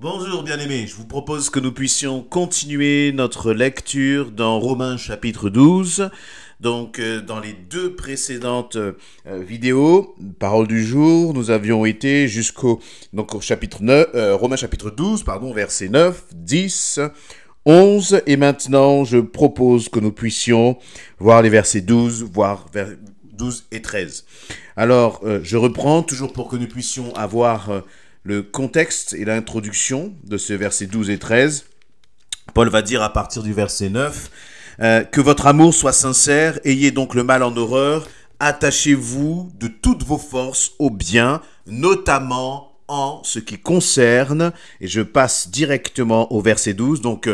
Bonjour bien-aimés, je vous propose que nous puissions continuer notre lecture dans Romains chapitre 12. Donc dans les deux précédentes vidéos, parole du jour, nous avions été au chapitre 9, Romains chapitre 12, versets 9, 10, 11, et maintenant je propose que nous puissions voir les versets 12, voire 12 et 13. Alors je reprends toujours pour que nous puissions avoir le contexte et l'introduction de ce verset 12 et 13. Paul va dire à partir du verset 9, que votre amour soit sincère, ayez donc le mal en horreur, attachez-vous de toutes vos forces au bien, notamment en ce qui concerne, et je passe directement au verset 12, donc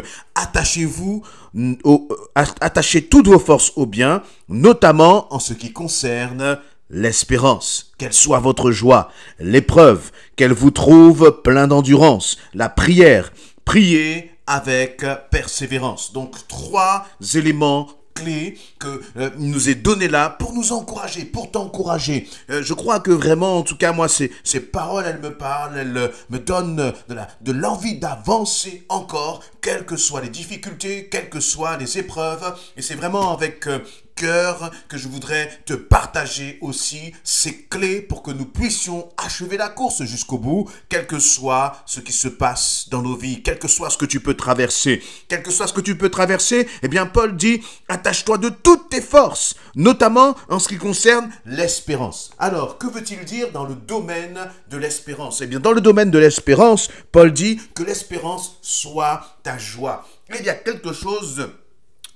attachez toutes vos forces au bien, notamment en ce qui concerne l'espérance. Quelle soit votre joie, l'épreuve, qu'elle vous trouve plein d'endurance, la prière, priez avec persévérance. Donc, 3 éléments clés que nous est donné là pour nous encourager, pour t'encourager. Je crois que vraiment, en tout cas, moi, ces paroles, elles me parlent, elles me donnent de l'envie d'avancer encore, quelles que soient les difficultés, quelles que soient les épreuves. Et c'est vraiment avec cœur que je voudrais te partager aussi ces clés pour que nous puissions achever la course jusqu'au bout, quel que soit ce qui se passe dans nos vies, quel que soit ce que tu peux traverser. Quel que soit ce que tu peux traverser, eh bien Paul dit, attache-toi de toutes tes forces, notamment en ce qui concerne l'espérance. Alors, que veut-il dire dans le domaine de l'espérance? Eh bien, dans le domaine de l'espérance, Paul dit que l'espérance soit ta joie. Il y a quelque chose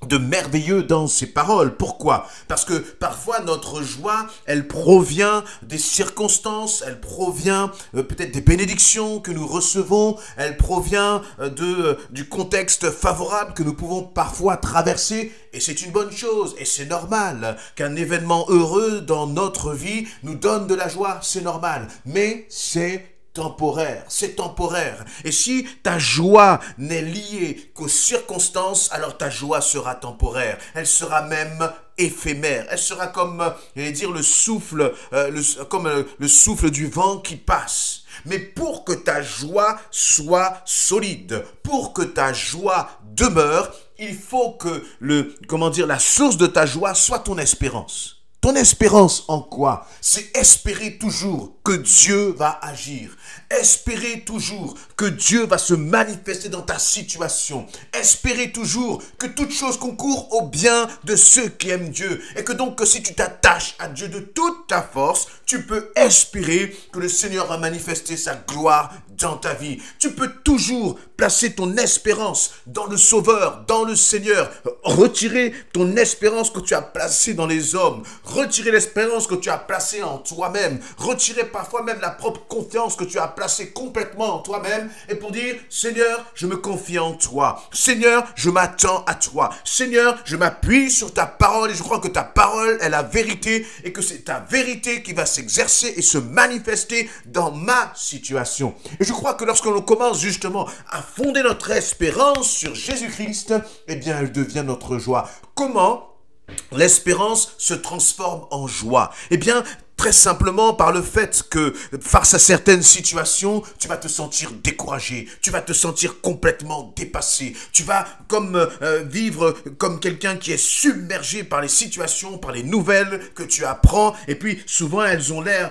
de merveilleux dans ces paroles. Pourquoi? Parce que parfois notre joie, elle provient des circonstances, elle provient peut-être des bénédictions que nous recevons, elle provient du contexte favorable que nous pouvons parfois traverser, et c'est une bonne chose, et c'est normal qu'un événement heureux dans notre vie nous donne de la joie, c'est normal, mais c'est temporaire, c'est temporaire. Et si ta joie n'est liée qu'aux circonstances, alors ta joie sera temporaire. Elle sera même éphémère. Elle sera comme, le souffle, le souffle du vent qui passe. Mais pour que ta joie soit solide, pour que ta joie demeure, il faut que la source de ta joie soit ton espérance. Ton espérance en quoi? C'est espérer toujours que Dieu va agir. Espérer toujours que Dieu va se manifester dans ta situation. Espérer toujours que toute chose concourt au bien de ceux qui aiment Dieu. Et que donc, que si tu t'attaches à Dieu de toute ta force, tu peux espérer que le Seigneur va manifester sa gloire dans ta vie. Tu peux toujours placer ton espérance dans le Sauveur, dans le Seigneur. Retirer ton espérance que tu as placée dans les hommes. Retirer l'espérance que tu as placée en toi-même. Retirer parfois même la propre confiance que tu as placée complètement en toi-même. Et pour dire, Seigneur, je me confie en toi. Seigneur, je m'attends à toi. Seigneur, je m'appuie sur ta parole et je crois que ta parole est la vérité et que c'est ta vérité qui va s'exercer et se manifester dans ma situation. Et je crois que lorsque l'on commence justement à fonder notre espérance sur Jésus-Christ, eh bien, elle devient notre joie. Comment l'espérance se transforme en joie? Eh bien, très simplement par le fait que face à certaines situations, tu vas te sentir découragé, tu vas te sentir complètement dépassé, tu vas vivre comme quelqu'un qui est submergé par les situations, par les nouvelles que tu apprends, et puis souvent elles ont l'art,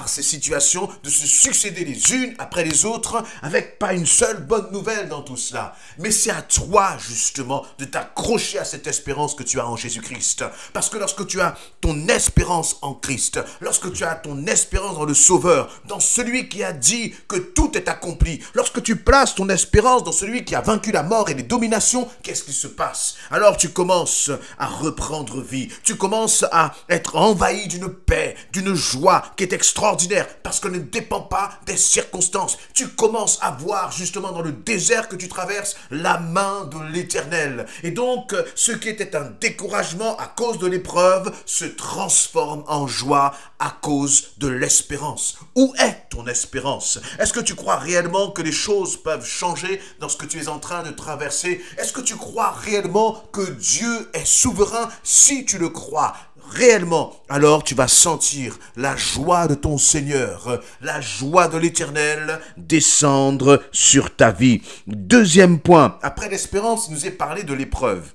ces situations, de se succéder les unes après les autres, avec pas une seule bonne nouvelle dans tout cela. Mais c'est à toi justement de t'accrocher à cette espérance que tu as en Jésus-Christ, parce que lorsque tu as ton espérance en Christ, lorsque tu as ton espérance dans le Sauveur, dans celui qui a dit que tout est accompli, lorsque tu places ton espérance dans celui qui a vaincu la mort et les dominations, qu'est-ce qui se passe? Alors tu commences à reprendre vie, tu commences à être envahi d'une paix, d'une joie qui est extraordinaire, parce qu'elle ne dépend pas des circonstances. Tu commences à voir justement dans le désert que tu traverses la main de l'Éternel. Et donc, ce qui était un découragement à cause de l'épreuve se transforme en joie à cause de l'espérance. Où est ton espérance? Est-ce que tu crois réellement que les choses peuvent changer dans ce que tu es en train de traverser? Est-ce que tu crois réellement que Dieu est souverain? Si tu le crois, réellement, alors tu vas sentir la joie de ton Seigneur, la joie de l'Éternel descendre sur ta vie. Deuxième point, après l'espérance, il nous est parlé de l'épreuve.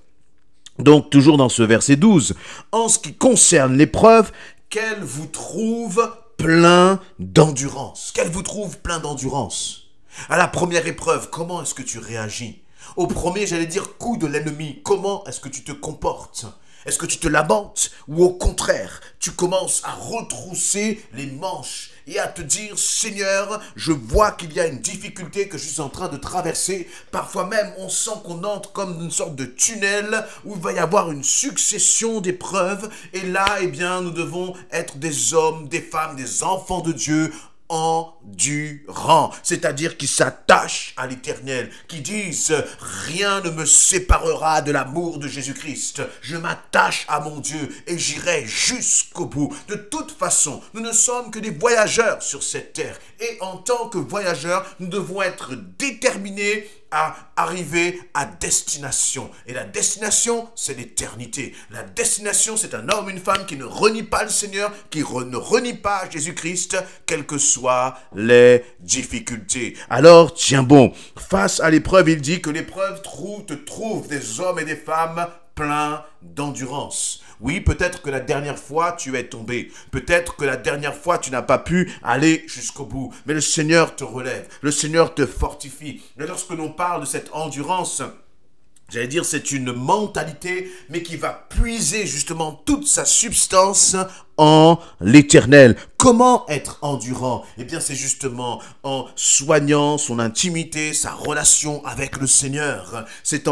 Donc, toujours dans ce verset 12, en ce qui concerne l'épreuve, qu'elle vous trouve plein d'endurance. Qu'elle vous trouve plein d'endurance. À la première épreuve, comment est-ce que tu réagis? Au premier, j'allais dire, coup de l'ennemi, comment est-ce que tu te comportes? Est-ce que tu te lamentes ou au contraire, tu commences à retrousser les manches et à te dire, Seigneur, je vois qu'il y a une difficulté que je suis en train de traverser. Parfois même, on sent qu'on entre comme une sorte de tunnel où il va y avoir une succession d'épreuves. Et là, eh bien, nous devons être des hommes, des femmes, des enfants de Dieu endurants, c'est-à-dire qui s'attachent à l'Éternel, qui disent « Rien ne me séparera de l'amour de Jésus-Christ. Je m'attache à mon Dieu et j'irai jusqu'au bout. » De toute façon, nous ne sommes que des voyageurs sur cette terre. Et en tant que voyageurs, nous devons être déterminés à arriver à destination. Et la destination, c'est l'éternité. La destination, c'est un homme, une femme qui ne renie pas le Seigneur, qui ne renie pas Jésus-Christ, quelles que soient les difficultés. Alors, tiens bon, face à l'épreuve, il dit que l'épreuve te trouve des hommes et des femmes pleins d'endurance. Oui, peut-être que la dernière fois, tu es tombé. Peut-être que la dernière fois, tu n'as pas pu aller jusqu'au bout. Mais le Seigneur te relève. Le Seigneur te fortifie. Mais lorsque l'on parle de cette endurance, j'allais dire, c'est une mentalité, mais qui va puiser justement toute sa substance en l'Éternel. Comment être endurant? Eh bien, c'est justement en soignant son intimité, sa relation avec le Seigneur. C'est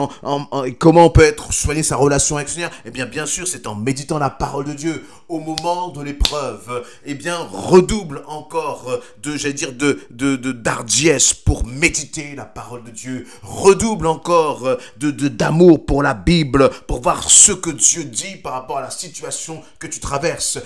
comment on peut soigner sa relation avec le Seigneur? Eh bien, bien sûr, c'est en méditant la parole de Dieu. Au moment de l'épreuve, eh bien, redouble encore d'hardiesse pour méditer la parole de Dieu. Redouble encore d'amour pour la Bible, pour voir ce que Dieu dit par rapport à la situation que tu traverses.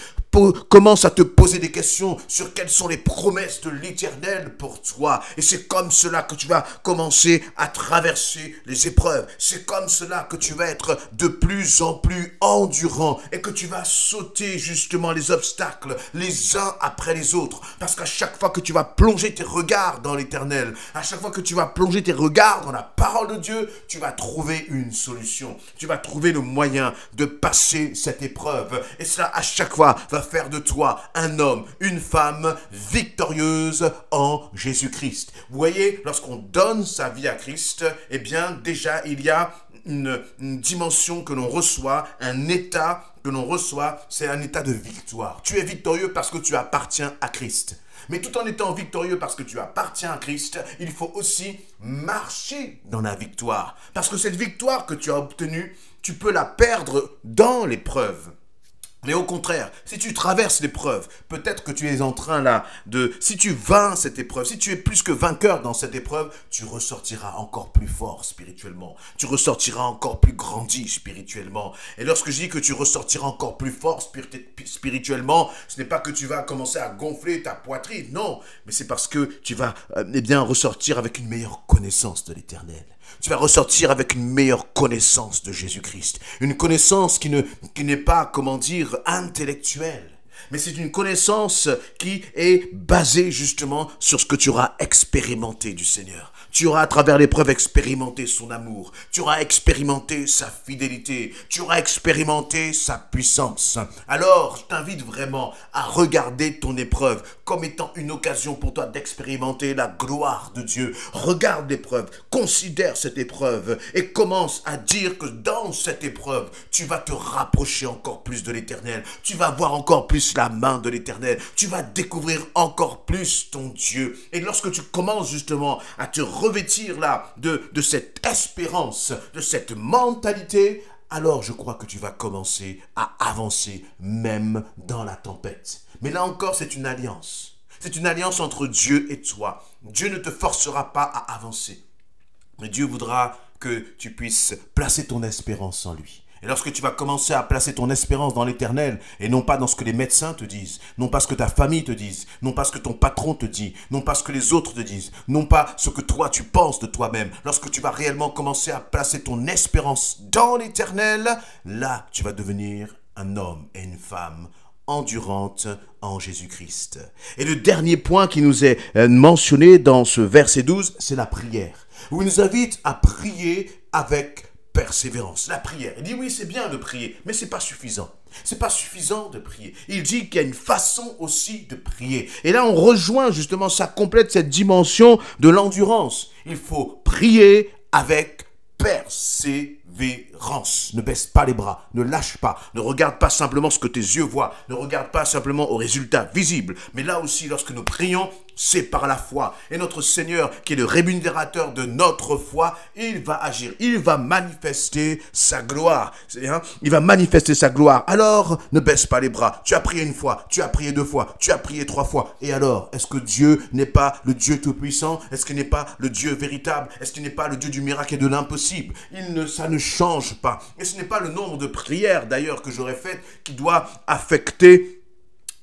Commence à te poser des questions sur quelles sont les promesses de l'Éternel pour toi. Et c'est comme cela que tu vas commencer à traverser les épreuves. C'est comme cela que tu vas être de plus en plus endurant et que tu vas sauter justement les obstacles les uns après les autres. Parce qu'à chaque fois que tu vas plonger tes regards dans l'Éternel, à chaque fois que tu vas plonger tes regards dans la parole de Dieu, tu vas trouver une solution. Tu vas trouver le moyen de passer cette épreuve. Et cela, à chaque fois, va faire de toi un homme, une femme victorieuse en Jésus-Christ. Vous voyez, lorsqu'on donne sa vie à Christ, eh bien, déjà, il y a une dimension que l'on reçoit, un état que l'on reçoit, c'est un état de victoire. Tu es victorieux parce que tu appartiens à Christ. Mais tout en étant victorieux parce que tu appartiens à Christ, il faut aussi marcher dans la victoire. Parce que cette victoire que tu as obtenue, tu peux la perdre dans l'épreuve. Mais au contraire, si tu traverses l'épreuve, peut-être que tu es en train là si tu vaincres cette épreuve, si tu es plus que vainqueur dans cette épreuve, tu ressortiras encore plus fort spirituellement. Tu ressortiras encore plus grandi spirituellement. Et lorsque je dis que tu ressortiras encore plus fort spirituellement, ce n'est pas que tu vas commencer à gonfler ta poitrine, non. Mais c'est parce que tu vas ressortir avec une meilleure connaissance de l'Éternel. Tu vas ressortir avec une meilleure connaissance de Jésus-Christ. Une connaissance qui n'est pas, comment dire, intellectuelle. Mais c'est une connaissance qui est basée justement sur ce que tu auras expérimenté du Seigneur. Tu auras à travers l'épreuve expérimenté son amour. Tu auras expérimenté sa fidélité. Tu auras expérimenté sa puissance. Alors, je t'invite vraiment à regarder ton épreuve comme étant une occasion pour toi d'expérimenter la gloire de Dieu. Regarde l'épreuve, considère cette épreuve et commence à dire que dans cette épreuve, tu vas te rapprocher encore plus de l'Éternel. Tu vas voir encore plus la main de l'Éternel. Tu vas découvrir encore plus ton Dieu. Et lorsque tu commences justement à te revêtir là de cette espérance, de cette mentalité, alors je crois que tu vas commencer à avancer même dans la tempête. Mais là encore, c'est une alliance. C'est une alliance entre Dieu et toi. Dieu ne te forcera pas à avancer. Mais Dieu voudra que tu puisses placer ton espérance en lui. Et lorsque tu vas commencer à placer ton espérance dans l'Éternel, et non pas dans ce que les médecins te disent, non pas ce que ta famille te dise, non pas ce que ton patron te dit, non pas ce que les autres te disent, non pas ce que toi tu penses de toi-même, lorsque tu vas réellement commencer à placer ton espérance dans l'Éternel, là tu vas devenir un homme et une femme endurante en Jésus-Christ. Et le dernier point qui nous est mentionné dans ce verset 12, c'est la prière. Où il nous invite à prier avec persévérance. La prière. Il dit oui, c'est bien de prier, mais c'est pas suffisant. C'est pas suffisant de prier. Il dit qu'il y a une façon aussi de prier. Et là, on rejoint justement, ça complète cette dimension de l'endurance. Il faut prier avec persévérance. Ne baisse pas les bras, ne lâche pas, ne regarde pas simplement ce que tes yeux voient, ne regarde pas simplement aux résultats visibles. Mais là aussi, lorsque nous prions, c'est par la foi. Et notre Seigneur, qui est le rémunérateur de notre foi, il va agir, il va manifester sa gloire. Il va manifester sa gloire. Alors, ne baisse pas les bras. Tu as prié une fois, tu as prié deux fois, tu as prié trois fois. Et alors, est-ce que Dieu n'est pas le Dieu tout-puissant? Est-ce qu'il n'est pas le Dieu véritable? Est-ce qu'il n'est pas le Dieu du miracle et de l'impossible? Ça ne change pas. Et ce n'est pas le nombre de prières, d'ailleurs, que j'aurais faites qui doit affecter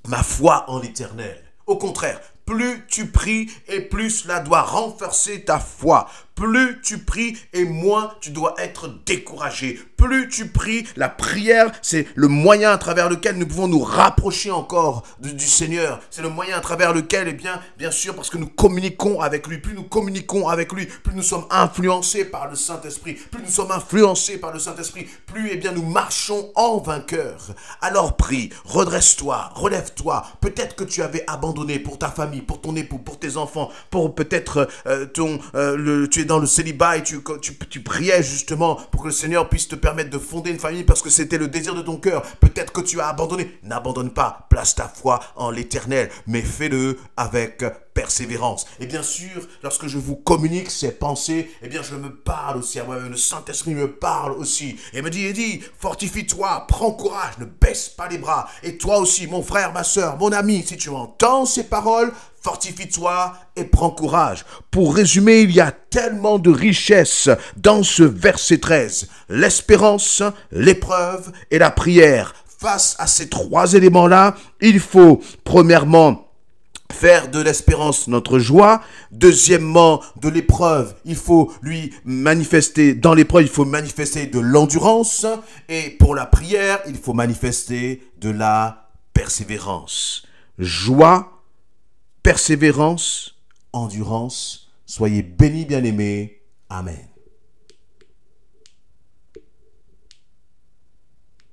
ma foi en l'Éternel. Au contraire, plus tu pries et plus cela doit renforcer ta foi. Plus tu pries et moins tu dois être découragé. Plus tu pries, la prière, c'est le moyen à travers lequel nous pouvons nous rapprocher encore du Seigneur. C'est le moyen à travers lequel, eh bien sûr, parce que nous communiquons avec lui. Plus nous communiquons avec lui, plus nous sommes influencés par le Saint-Esprit. Plus nous sommes influencés par le Saint-Esprit, plus, eh bien, nous marchons en vainqueur. Alors prie, redresse-toi, relève-toi. Peut-être que tu avais abandonné pour ta famille, pour ton époux, pour tes enfants, pour peut-être tu es dans le célibat et tu priais justement pour que le Seigneur puisse te permettre de fonder une famille parce que c'était le désir de ton cœur. Peut-être que tu as abandonné. N'abandonne pas, place ta foi en l'Éternel, mais fais-le avec persévérance. Et bien sûr, lorsque je vous communique ces pensées, eh bien je me parle aussi à moi-même. Le Saint-Esprit me parle aussi et me dit, fortifie-toi, prends courage, ne baisse pas les bras. Et toi aussi, mon frère, ma soeur, mon ami, si tu entends ces paroles, fortifie-toi et prends courage. Pour résumer, il y a tellement de richesses dans ce verset 13. L'espérance, l'épreuve et la prière. Face à ces trois éléments-là, il faut premièrement faire de l'espérance notre joie. Deuxièmement, de l'épreuve, il faut lui manifester, dans l'épreuve, il faut manifester de l'endurance. Et pour la prière, il faut manifester de la persévérance. Joie, persévérance, endurance. Soyez bénis, bien-aimés. Amen.